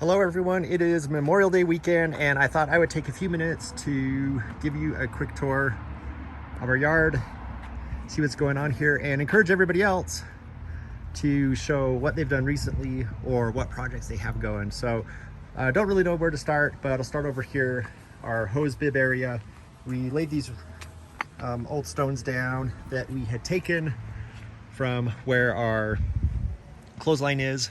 Hello everyone, it is Memorial Day weekend and I thought I would take a few minutes to give you a quick tour of our yard, see what's going on here, and encourage everybody else to show what they've done recently or what projects they have going. So I don't really know where to start, but I'll start over here, our hose bib area. We laid these old stones down that we had taken from where our clothesline is.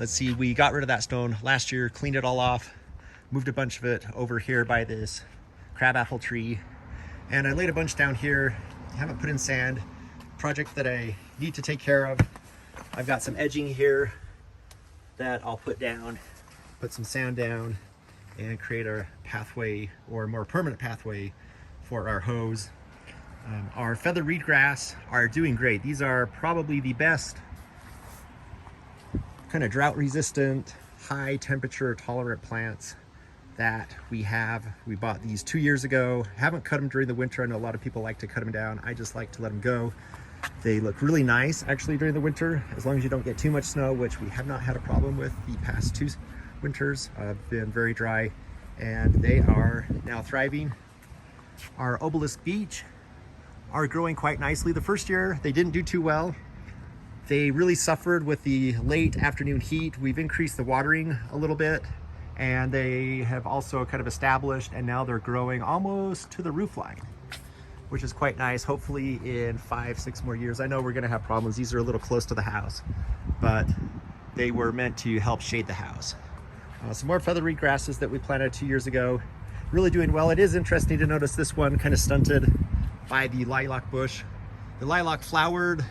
Let's see, we got rid of that stone last year, cleaned it all off, moved a bunch of it over here by this crabapple tree, and I laid a bunch down here. Haven't put in sand. Project that I need to take care of. I've got some edging here that I'll put down, put some sand down, and create a pathway, or a more permanent pathway, for our hose. Our feather reed grass are doing great. These are probably the best kind of drought resistant, high temperature tolerant plants that we have. We bought these 2 years ago. Haven't cut them during the winter. I know a lot of people like to cut them down. I just like to let them go. They look really nice actually during the winter, as long as you don't get too much snow, which we have not had a problem with the past 2 winters. Been very dry, and they are now thriving. Our obelisk beech are growing quite nicely. The first year they didn't do too well. They really suffered with the late afternoon heat. We've increased the watering a little bit, and they have also kind of established, and now they're growing almost to the roof line, which is quite nice. Hopefully in 5-6 more years. I know we're gonna have problems. These are a little close to the house, but they were meant to help shade the house. Some more feather reed grasses that we planted 2 years ago. Really doing well. It is interesting to notice this one kind of stunted by the lilac bush. The lilac flowered,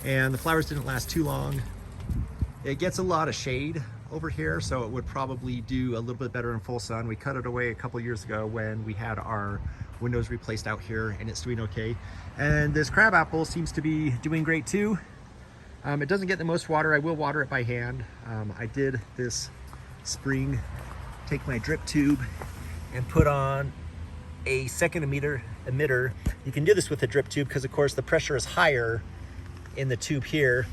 and the flowers didn't last too long. It gets a lot of shade over here, so it would probably do a little bit better in full sun. We cut it away a couple years ago when we had our windows replaced out here, and it's doing okay. And this crabapple seems to be doing great too. It doesn't get the most water. I will water it by hand. I did this spring take my drip tube and put on a second emitter. You can do this with a drip tube because of course the pressure is higher in the tube here.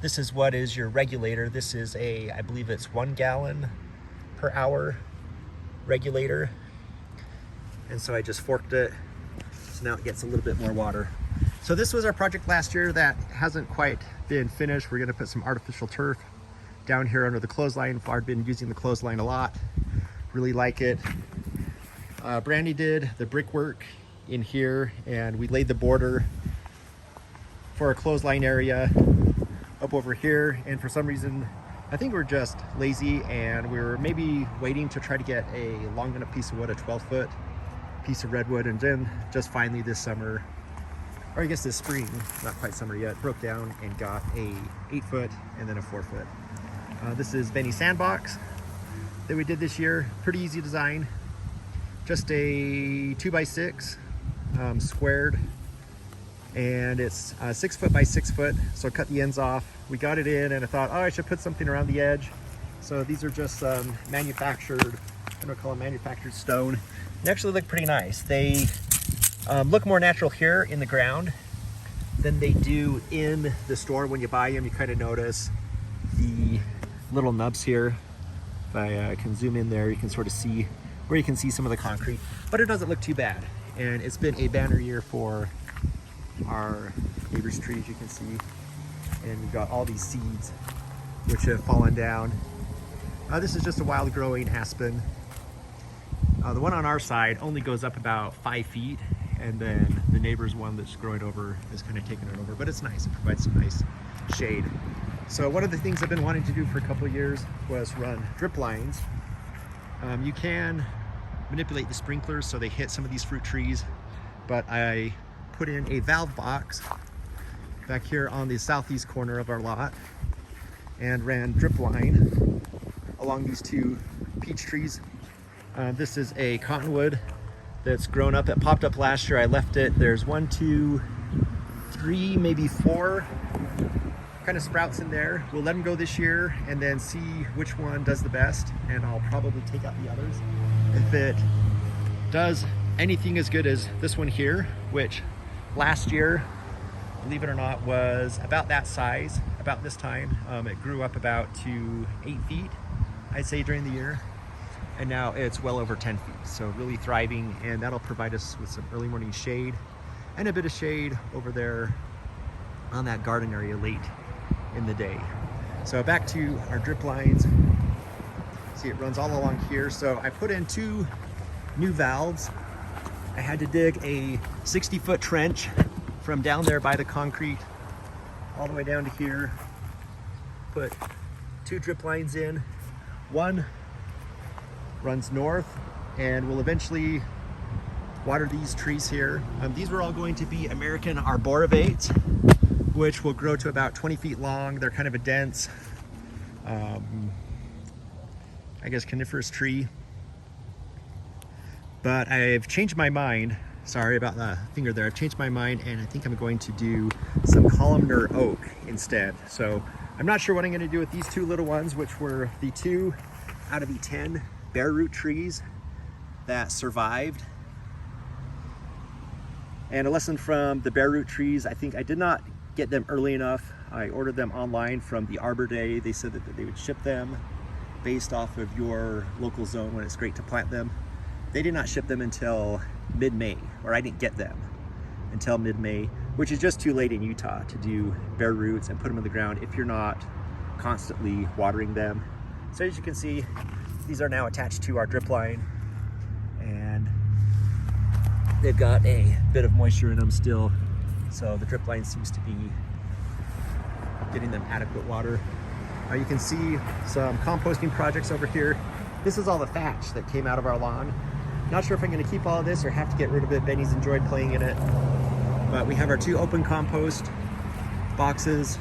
This is what is your regulator. This is I believe it's 1 gallon per hour regulator. And so I just forked it. So now it gets a little bit more water. So this was our project last year that hasn't quite been finished. We're gonna put some artificial turf down here under the clothesline. I've been using the clothesline a lot. Really like it. Brandy did the brickwork in here, and we laid the border for a clothesline area up over here. And for some reason, I think we're just lazy, and we were maybe waiting to try to get a long enough piece of wood, a 12-foot piece of redwood, and then just finally this summer, or I guess this spring, not quite summer yet, broke down and got a 8-foot and then a 4-foot. This is Benny Sandbox that we did this year. Pretty easy design. Just a 2x6 squared, and it's 6 foot by 6 foot. So cut the ends off. We got it in, and I thought, oh, I should put something around the edge. So these are just manufactured, I don't call them manufactured stone. They actually look pretty nice. They look more natural here in the ground than they do in the store. When you buy them, you kind of notice the little nubs here. If I can zoom in there, you can sort of see where you can see some of the concrete, but it doesn't look too bad. And it's been a banner year for our neighbor's trees, you can see. And we've got all these seeds which have fallen down. This is just a wild growing aspen. The one on our side only goes up about 5 feet, and then the neighbor's one that's growing over is kind of taking it over, but it's nice. It provides some nice shade. So one of the things I've been wanting to do for a couple of years was run drip lines. You can manipulate the sprinklers so they hit some of these fruit trees, but I put in a valve box back here on the southeast corner of our lot and ran drip line along these 2 peach trees. This is a cottonwood that's grown up. It popped up last year. I left it. There's 1, 2, 3, maybe 4 kind of sprouts in there. We'll let them go this year and then see which one does the best, and I'll probably take out the others. If it does anything as good as this one here, which last year, believe it or not, was about that size, about this time. It grew up about to 8 feet I'd say, during the year. And now it's well over 10 feet, so really thriving, and that'll provide us with some early morning shade and a bit of shade over there on that garden area late in the day. So back to our drip lines. See, it runs all along here. So I put in 2 new valves. I had to dig a 60-foot trench from down there by the concrete all the way down to here. Put 2 drip lines in. One runs north and will eventually water these trees here. These were all going to be American arborvitaes, which will grow to about 20 feet long. They're kind of a dense, I guess, coniferous tree. But I've changed my mind. Sorry about the finger there. I've changed my mind, and I think I'm going to do some columnar oak instead. So I'm not sure what I'm going to do with these 2 little ones, which were the 2 out of the 10 bare root trees that survived. And a lesson from the bare root trees, I think I did not get them early enough. I ordered them online from the Arbor Day. They said that they would ship them based off of your local zone when it's great to plant them. They did not ship them until mid-May, or I didn't get them until mid-May, which is just too late in Utah to do bare roots and put them in the ground if you're not constantly watering them. So as you can see, these are now attached to our drip line, and they've got a bit of moisture in them still. So the drip line seems to be getting them adequate water. You can see some composting projects over here. This is all the thatch that came out of our lawn. Not sure if I'm going to keep all of this or have to get rid of it. Benny's enjoyed playing in it. But we have our 2 open compost boxes.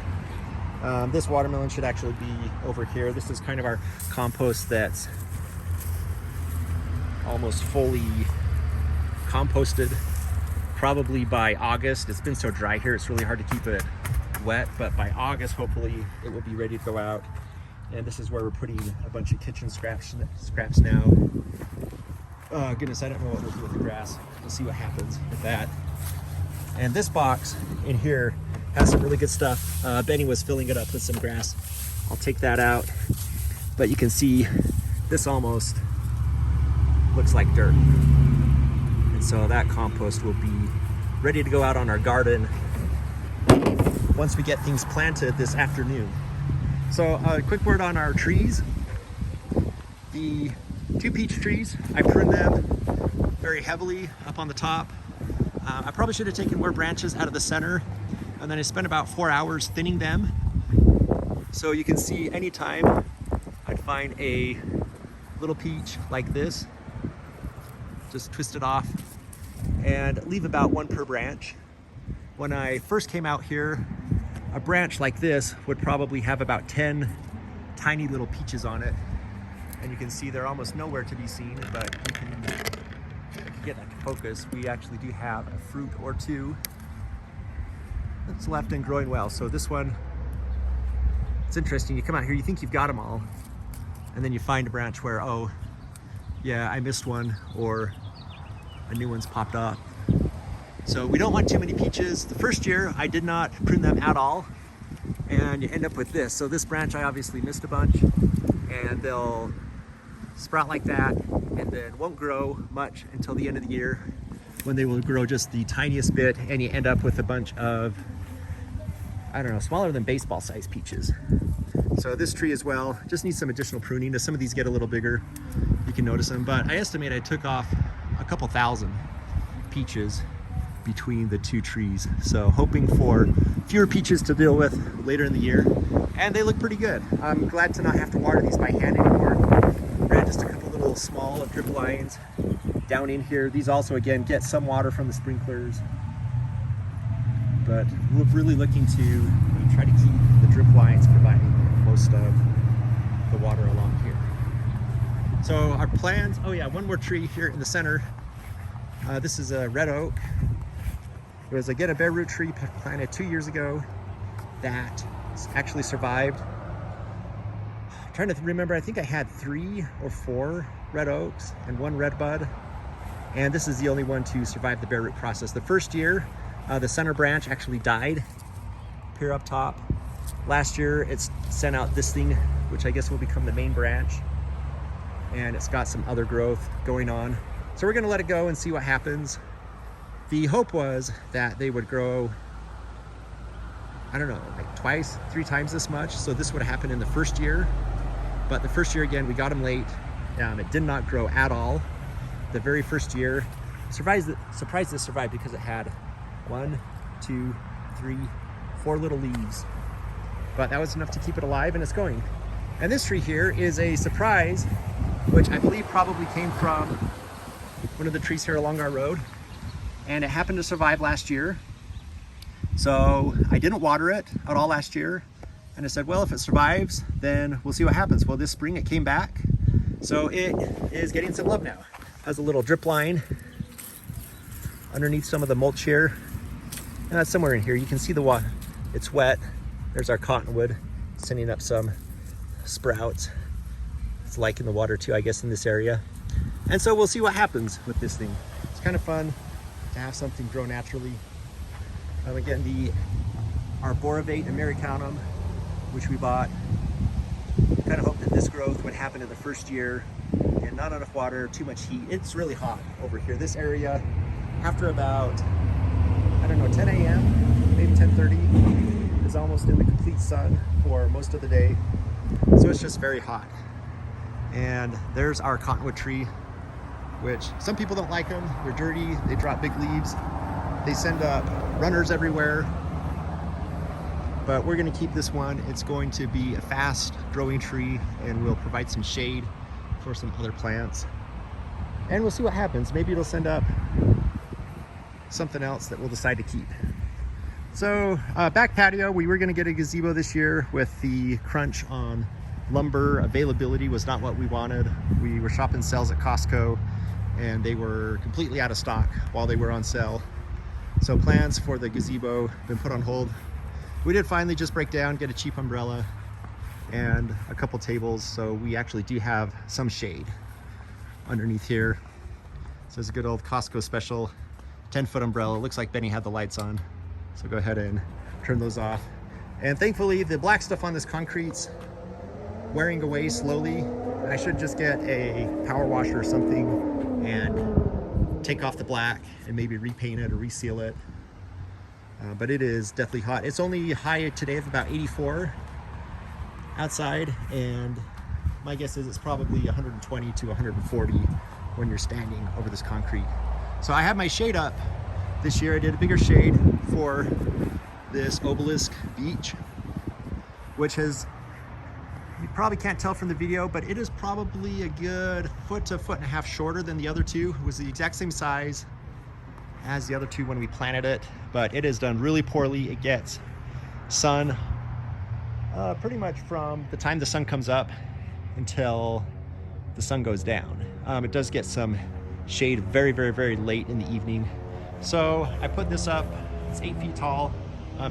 This watermelon should actually be over here. This is kind of our compost that's almost fully composted. Probably by August. It's been so dry here, it's really hard to keep it wet, but by August, hopefully, it will be ready to go out. And this is where we're putting a bunch of kitchen scraps now. Goodness, I don't know what we'll do with the grass. We'll see what happens with that. And this box in here has some really good stuff. Benny was filling it up with some grass. I'll take that out. But you can see this almost looks like dirt. And so that compost will be ready to go out on our garden once we get things planted this afternoon. So a quick word on our trees. The 2 peach trees, I pruned them very heavily up on the top. I probably should have taken more branches out of the center, and then I spent about 4 hours thinning them. So you can see anytime I'd find a little peach like this, just twist it off and leave about 1 per branch. When I first came out here, a branch like this would probably have about 10 tiny little peaches on it. And you can see they're almost nowhere to be seen, but you can get that to focus. We actually do have a fruit or 2 that's left and growing well. So this one, it's interesting. You come out here, you think you've got them all, and then you find a branch where, oh, yeah, I missed one, or a new one's popped up. So we don't want too many peaches. The first year, I did not prune them at all, and you end up with this. So this branch, I obviously missed a bunch, and they'll sprout like that, and then won't grow much until the end of the year, when they will grow just the tiniest bit, and you end up with a bunch of, I don't know, smaller than baseball size peaches. So this tree as well just needs some additional pruning. As some of these get a little bigger, you can notice them, but I estimate I took off a couple thousand peaches between the 2 trees. So hoping for fewer peaches to deal with later in the year, and they look pretty good. I'm glad to not have to water these by hand anymore. Ran just a couple little small drip lines down in here. These also, again, get some water from the sprinklers, but we're really looking to try to keep the drip lines providing most of the water along here. So our plans, oh yeah, 1 more tree here in the center. This is a red oak. It was, again, a bare root tree planted 2 years ago that actually survived. I'm trying to remember, I think I had 3 or 4 red oaks and 1 red bud, and this is the only one to survive the bare root process. The first year, the center branch actually died here up top. Last year, it's sent out this thing, which I guess will become the main branch. and it's got some other growth going on. So we're gonna let it go and see what happens. The hope was that they would grow, I don't know, like twice, 3 times this much. So this would happen in the first year. But the first year, again, we got them late. It did not grow at all. The very first year, surprised this survived because it had 1, 2, 3, 4 little leaves. But that was enough to keep it alive, and it's going. And this tree here is a surprise, which I believe probably came from one of the trees here along our road. And it happened to survive last year. So I didn't water it at all last year. And I said, well, if it survives, then we'll see what happens. Well, this spring it came back. So it is getting some love now. Has a little drip line underneath some of the mulch here. And that's somewhere in here. You can see the water. It's wet. There's our cottonwood sending up some sprouts. It's liking the water too, I guess, in this area. And so we'll see what happens with this thing. It's kind of fun to have something grow naturally. Again, our Boravate Americanum, which we bought, kind of hoped that this growth would happen in the first year, and not enough water, too much heat. It's really hot over here. This area, after about, I don't know, 10 a.m., maybe 10:30, is almost in the complete sun for most of the day. So it's just very hot. And there's our cottonwood tree, which some people don't like them. They're dirty, they drop big leaves. They send up runners everywhere. But we're gonna keep this one. It's going to be a fast growing tree and will provide some shade for some other plants. And we'll see what happens. Maybe it'll send up something else that we'll decide to keep. So back patio, we were gonna get a gazebo this year. With the crunch on lumber availability was not what we wanted. We were shopping sales at Costco and they were completely out of stock while they were on sale. So plans for the gazebo have been put on hold. We did finally just break down, get a cheap umbrella and a couple tables. So we actually do have some shade underneath here. So it's a good old Costco special 10-foot umbrella. Looks like Benny had the lights on. So go ahead and turn those off. And thankfully the black stuff on this concrete's wearing away slowly. And I should just get a power washer or something and take off the black and maybe repaint it or reseal it. But it is definitely hot. It's only high today of about 84 outside, and my guess is it's probably 120 to 140 when you're standing over this concrete. So I have my shade up this year. I did a bigger shade for this obelisk beech, which has, you probably can't tell from the video, but it is probably a good foot to foot and a half shorter than the other two. It was the exact same size as the other two when we planted it, but it has done really poorly. It gets sun pretty much from the time the sun comes up until the sun goes down. It does get some shade very, very, very late in the evening. So I put this up. It's 8 feet tall,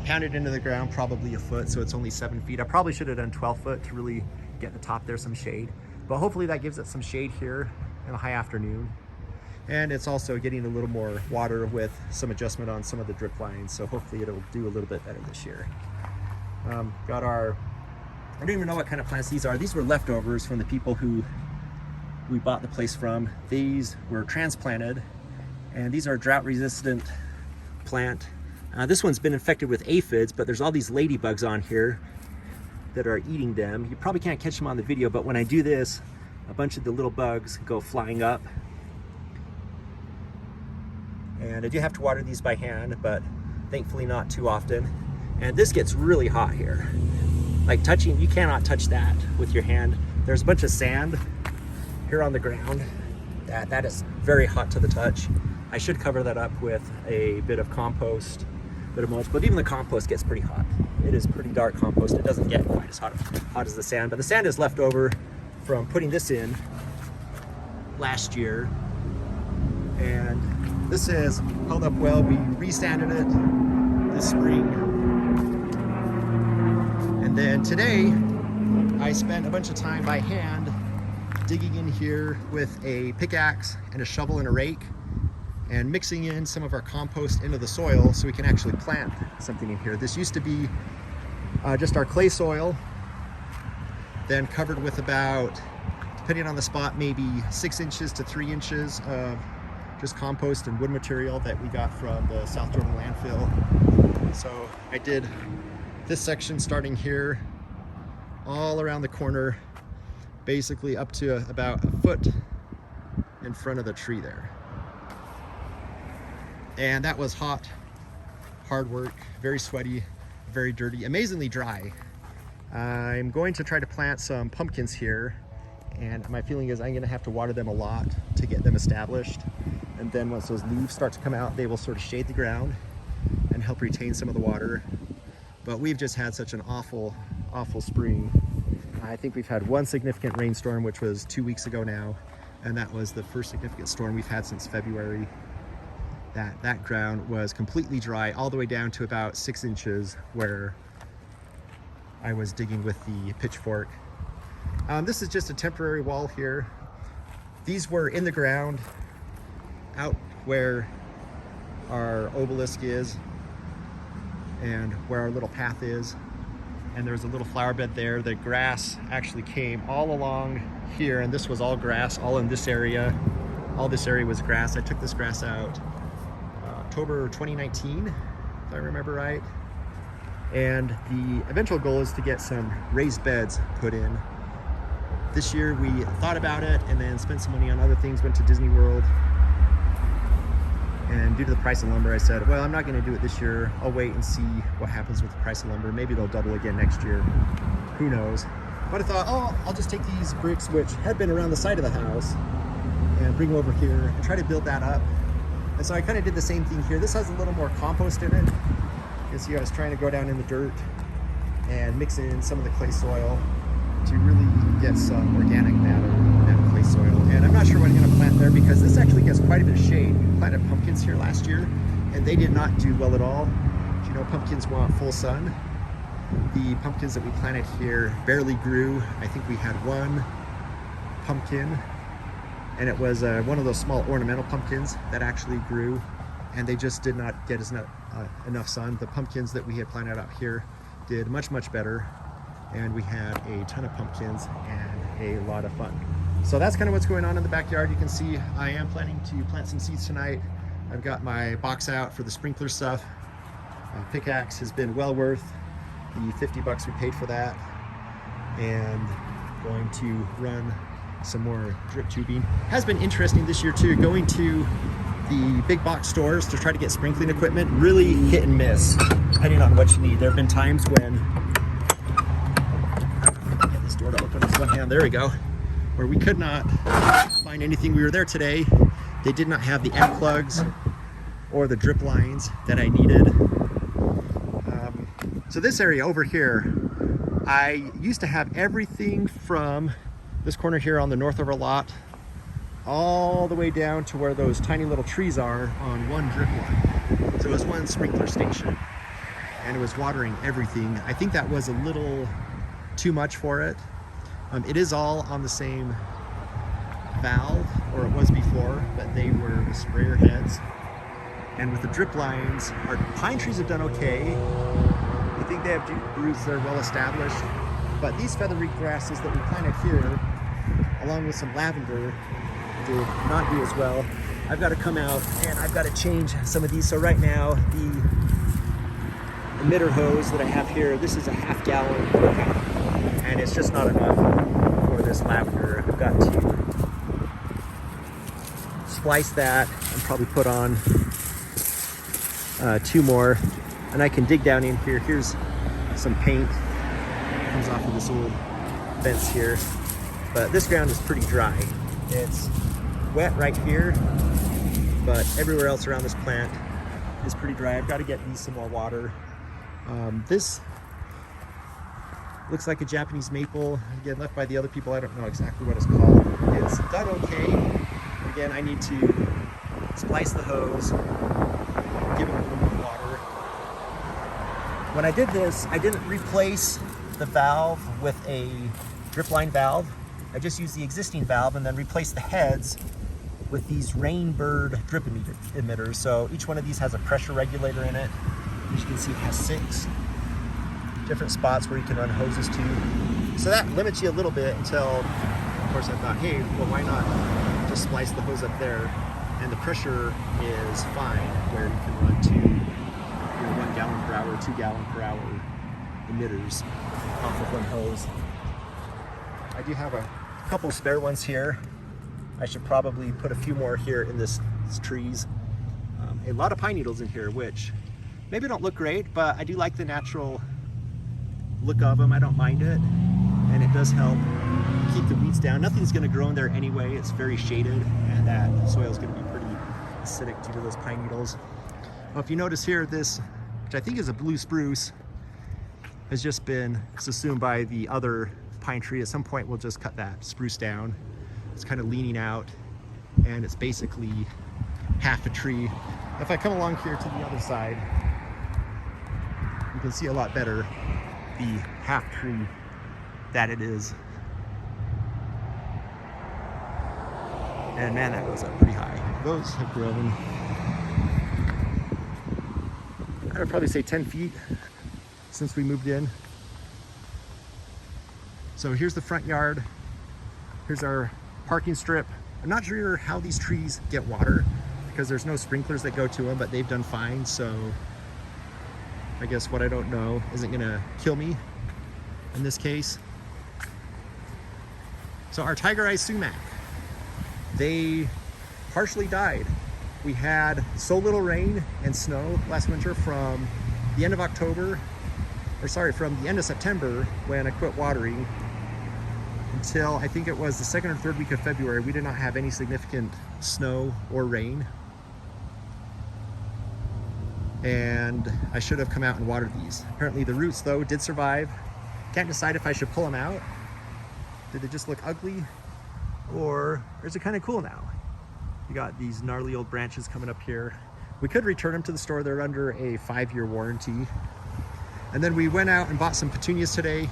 pounded into the ground probably a foot, so it's only 7 feet. I probably should have done 12 foot to really get the top there some shade, but hopefully that gives it some shade here in the high afternoon. And it's also getting a little more water with some adjustment on some of the drip lines, so hopefully it'll do a little bit better this year. Got our, I don't even know what kind of plants these are. These were leftovers from the people who we bought the place from. These were transplanted, and these are a drought-resistant plant. This one's been infected with aphids, but there's all these ladybugs on here that are eating them. You probably can't catch them on the video, but when I do this, a bunch of the little bugs go flying up. And I do have to water these by hand, but thankfully not too often. And this gets really hot here. Like touching, you cannot touch that with your hand. There's a bunch of sand here on the ground. That is very hot to the touch. I should cover that up with a bit of compost, bit of mulch, but even the compost gets pretty hot. It is pretty dark compost. It doesn't get quite as hot as the sand, but the sand is left over from putting this in last year. And this is held up well. We re-sanded it this spring. And then today, I spent a bunch of time by hand digging in here with a pickaxe and a shovel and a rake and mixing in some of our compost into the soil so we can actually plant something in here. This used to be just our clay soil, then covered with about, depending on the spot, maybe 6 inches to 3 inches of just compost and wood material that we got from the South Jordan landfill. So I did this section starting here all around the corner, basically up to about a foot in front of the tree there. And that was hot, hard work, very sweaty, very dirty, amazingly dry. I'm going to try to plant some pumpkins here, and my feeling is I'm going to have to water them a lot to get them established. And then once those leaves start to come out, they will sort of shade the ground and help retain some of the water. But we've just had such an awful spring. I think we've had one significant rainstorm, which was 2 weeks ago now, and that was the first significant storm we've had since February. That ground was completely dry all the way down to about 6 inches where I was digging with the pitchfork. This is just a temporary wall here. These were in the ground out where our obelisk is and where our little path is, and there's a little flower bed there. The grass actually came all along here, and this was all grass all in this area. All this area was grass. I took this grass out October 2019, if I remember right. And the eventual goal is to get some raised beds put in. This year we thought about it and then spent some money on other things, went to Disney World. And due to the price of lumber, I said, well, I'm not going to do it this year. I'll wait and see what happens with the price of lumber. Maybe they'll double again next year. Who knows? But I thought, oh, I'll just take these bricks, which had been around the side of the house, and bring them over here and try to build that up. And so I kind of did the same thing here. This has a little more compost in it. You can see I was trying to go down in the dirt and mix in some of the clay soil to really get some organic matter in that clay soil. And I'm not sure what I'm going to plant there because this actually gets quite a bit of shade. We planted pumpkins here last year and they did not do well at all. You know, pumpkins want full sun. The pumpkins that we planted here barely grew. I think we had one pumpkin, and it was one of those small ornamental pumpkins that actually grew, and they just did not get enough sun. The pumpkins that we had planted out here did much better, and we had a ton of pumpkins and a lot of fun. So that's kind of what's going on in the backyard. You can see I am planning to plant some seeds tonight. I've got my box out for the sprinkler stuff. Pickaxe has been well worth the 50 bucks we paid for that, and going to run some more drip tubing. Has been interesting this year too, going to the big box stores to try to get sprinkling equipment. Really hit and miss depending on what you need. There have been times when, get this door to open with one hand, there we go, where we could not find anything. We were there today, they did not have the end plugs or the drip lines that I needed. So this area over here, I used to have everything from this corner here on the north of our lot all the way down to where those tiny little trees are on one drip line. So it was one sprinkler station and it was watering everything. I think that was a little too much for it. It is all on the same valve, or it was before, but they were the sprayer heads. And with the drip lines, our pine trees have done okay. I think they have roots that are well established, but these feathery grasses that we planted here, along with some lavender, did not do as well. I've got to come out and I've got to change some of these. So right now, the emitter hose that I have here, this is a ½ gallon, and it's just not enough for this lavender. I've got to splice that and probably put on 2 more, and I can dig down in here. Here's some paint that comes off of this old fence here, but this ground is pretty dry. It's wet right here, but everywhere else around this plant is pretty dry. I've got to get these some more water. This looks like a Japanese maple, again left by the other people. I don't know exactly what it's called. It's done okay. Again, I need to splice the hose, give it a little more water. When I did this, I didn't replace the valve with a drip line valve. I just used the existing valve and then replaced the heads with these Rainbird drip emitters. So each one of these has a pressure regulator in it. As you can see, it has 6 different spots where you can run hoses to. So that limits you a little bit until course I thought, hey, well, why not just splice the hose up there, and the pressure is fine where you can run two 1 gallon per hour, 2 gallon per hour emitters off of one hose. I do have a couple spare ones here. I should probably put a few more here in these trees. A lot of pine needles in here, which maybe don't look great, but I do like the natural look of them. I don't mind it, and it does help keep the weeds down. Nothing's going to grow in there anyway. It's very shaded, and that soil is going to be pretty acidic due to those pine needles. Well, if you notice here, this, which I think is a blue spruce, has just been subsumed by the other pine tree. At some point, we'll just cut that spruce down. It's kind of leaning out, and it's basically half a tree. If I come along here to the other side, you can see a lot better the half tree that it is. And man, that goes up pretty high. Those have grown, I would probably say 10 feet since we moved in. So here's the front yard. Here's our parking strip. I'm not sure how these trees get water because there's no sprinklers that go to them, but they've done fine. So I guess what I don't know isn't gonna kill me in this case. So our tiger eye sumac, they partially died. We had so little rain and snow last winter from the end of October, or sorry, from the end of September when I quit watering until I think it was the second or third week of February. We did not have any significant snow or rain. And I should have come out and watered these. Apparently the roots though did survive. Can't decide if I should pull them out. Did they just look ugly? Or is it kind of cool now? You got these gnarly old branches coming up here. We could return them to the store. They're under a 5-year warranty. And then we went out and bought some petunias today.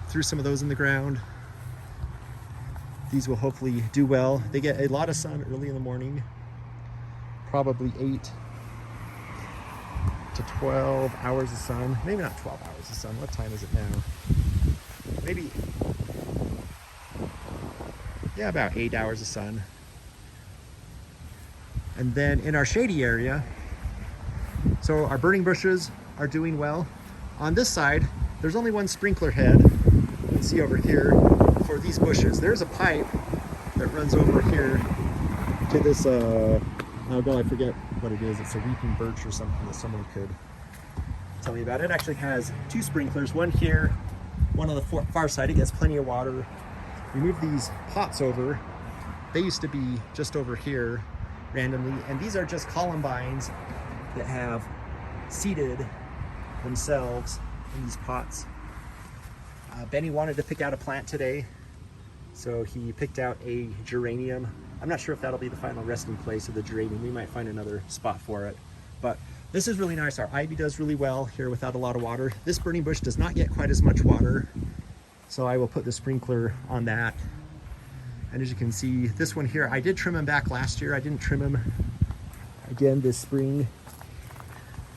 Threw some of those in the ground. These will hopefully do well. They get a lot of sun early in the morning. Probably 8 to 12 hours of sun. Maybe not 12 hours of sun. What time is it now? Maybe, yeah, about 8 hours of sun. And then in our shady area, so our burning bushes are doing well. On this side, there's only one sprinkler head. You can see over here for these bushes. There's a pipe that runs over here to this, oh God, I forget what it is. It's a weeping birch or something that someone could tell me about. It actually has 2 sprinklers, one here, one on the far side. It gets plenty of water. We moved these pots over. They used to be just over here randomly, and these are just columbines that have seeded themselves in these pots. Benny wanted to pick out a plant today, so he picked out a geranium. I'm not sure if that'll be the final resting place of the geranium. We might find another spot for it, but this is really nice. Our ivy does really well here without a lot of water. This burning bush does not get quite as much water, so I will put the sprinkler on that. And as you can see, this one here, I did trim him back last year. I didn't trim him again this spring,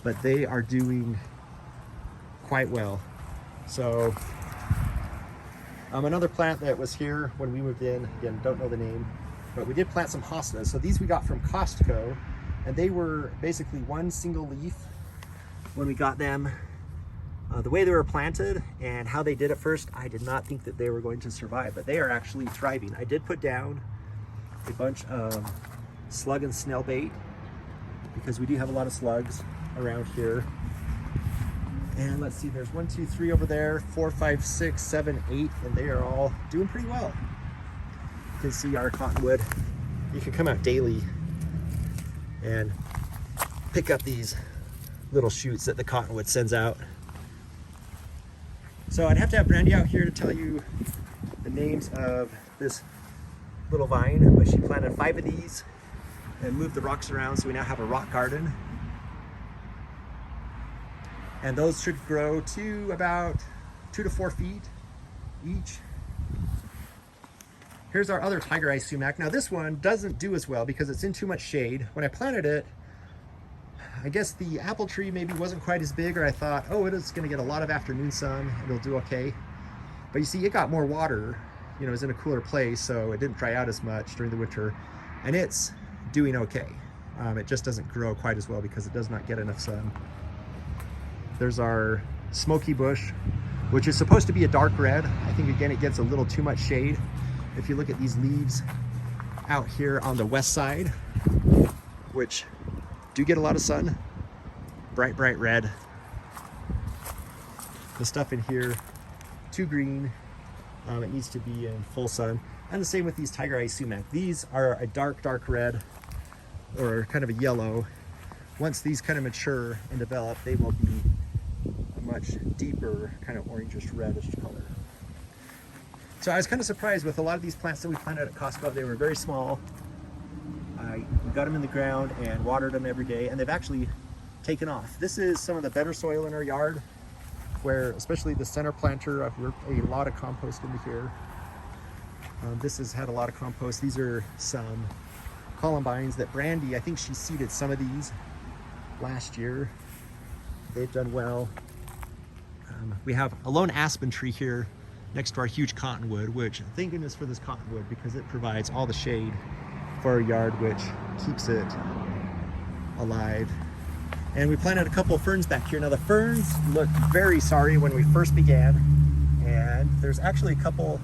but they are doing quite well. So another plant that was here when we moved in, again, don't know the name, but we did plant some hostas. So these we got from Costco, and they were basically one single leaf when we got them. The way they were planted and how they did at first, I did not think that they were going to survive, but they are actually thriving. I did put down a bunch of slug and snail bait because we do have a lot of slugs around here. And let's see, there's 1, 2, 3 over there, 4, 5, 6, 7, 8, and they are all doing pretty well. You can see our cottonwood. You can come out daily and pick up these little shoots that the cottonwood sends out. So I'd have to have Brandy out here to tell you the names of this little vine, but she planted 5 of these and moved the rocks around, so we now have a rock garden. And those should grow to about 2 to 4 feet each. Here's our other tiger eye sumac. Now this one doesn't do as well because it's in too much shade. When I planted it, I guess the apple tree maybe wasn't quite as big, or I thought, oh, it is gonna get a lot of afternoon sun, it'll do okay. But you see, it got more water you know, is in a cooler place, so it didn't dry out as much during the winter, and it's doing okay. It just doesn't grow quite as well because it does not get enough sun. There's our smoky bush, which is supposed to be a dark red. I think again it gets a little too much shade. If you look at these leaves out here on the west side, which do get a lot of sun, bright red. The stuff in here, too green. It needs to be in full sun. And the same with these tiger eye sumac. These are a dark red, or kind of a yellow. Once these kind of mature and develop, they will be a much deeper kind of orangish reddish color. So I was kind of surprised with a lot of these plants that we planted at Costco. They were very small. I got them in the ground and watered them every day, and they've actually taken off. This is some of the better soil in our yard, where especially the center planter, I've worked a lot of compost into here. This has had a lot of compost. These are some columbines that Brandy, I think she seeded some of these last year. They've done well. We have a lone aspen tree here next to our huge cottonwood, which thank goodness for this cottonwood because it provides all the shade for our yard, which keeps it alive. And we planted a couple of ferns back here. Now the ferns looked very sorry when we first began, and there's actually a couple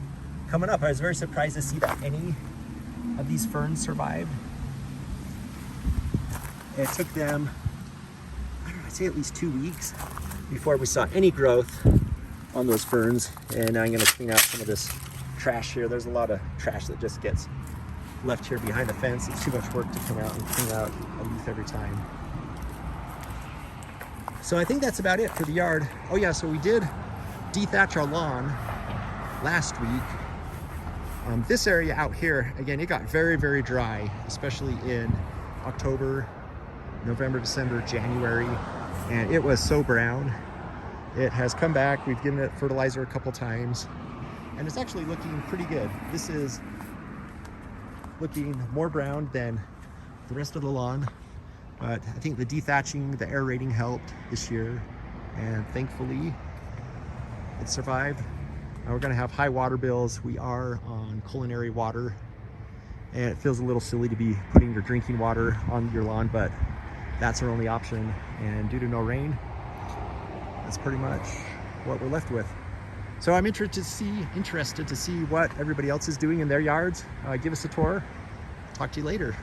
coming up. I was very surprised to see that any of these ferns survived. It took them, I don't know, I'd say at least 2 weeks before we saw any growth on those ferns. And now I'm gonna clean out some of this trash here. There's a lot of trash that just gets left here behind the fence. It's too much work to come out and clean out a leaf every time. So I think that's about it for the yard. Oh yeah, so we did dethatch our lawn last week. This area out here, again, it got very dry, especially in October, November, December, January, and it was so brown. It has come back. We've given it fertilizer a couple times, and it's actually looking pretty good. This is looking more brown than the rest of the lawn. But I think the dethatching, the aerating helped this year, and thankfully it survived. We're gonna have high water bills. We are on culinary water, and it feels a little silly to be putting your drinking water on your lawn, but that's our only option. And due to no rain, that's pretty much what we're left with. So I'm interested to see what everybody else is doing in their yards. Give us a tour. Talk to you later.